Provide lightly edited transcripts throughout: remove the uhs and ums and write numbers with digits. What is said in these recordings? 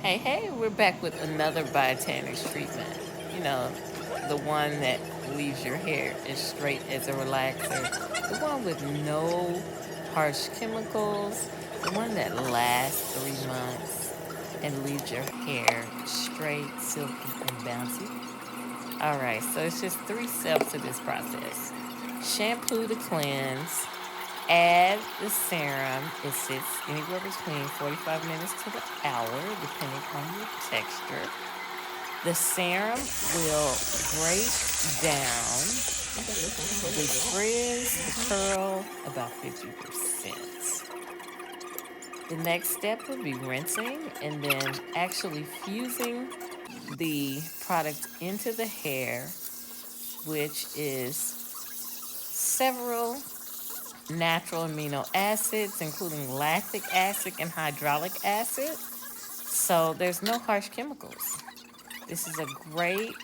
Hey, we're back with another BioTanix treatment. You know, the one that leaves your hair as straight as a relaxer, the one with no harsh chemicals, the one that lasts 3 months and leaves your hair straight, silky, and bouncy. All right, so it's just 3 steps to this process. Shampoo to cleanse, add the serum. It sits anywhere between 45 minutes to the hour, depending on your texture. The serum will break down the frizz, the curl, about 50%. The next step would be rinsing and then actually fusing the product into the hair, which is several natural amino acids, including lactic acid and hydraulic acid. So there's no harsh chemicals. This is a great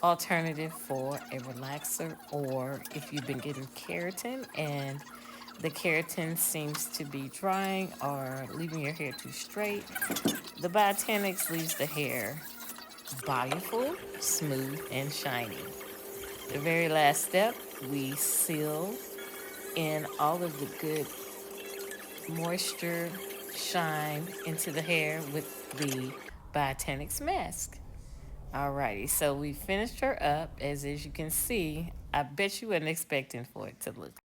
alternative for a relaxer, or if you've been getting keratin and the keratin seems to be drying or leaving your hair too straight, the BioTanix leaves the hair bodyful, smooth, and shiny. The very last step, we seal in all of the good moisture shine into the hair with the BioTanix mask. Alrighty, so we finished her up. As you can see, I bet you wasn't expecting for it to look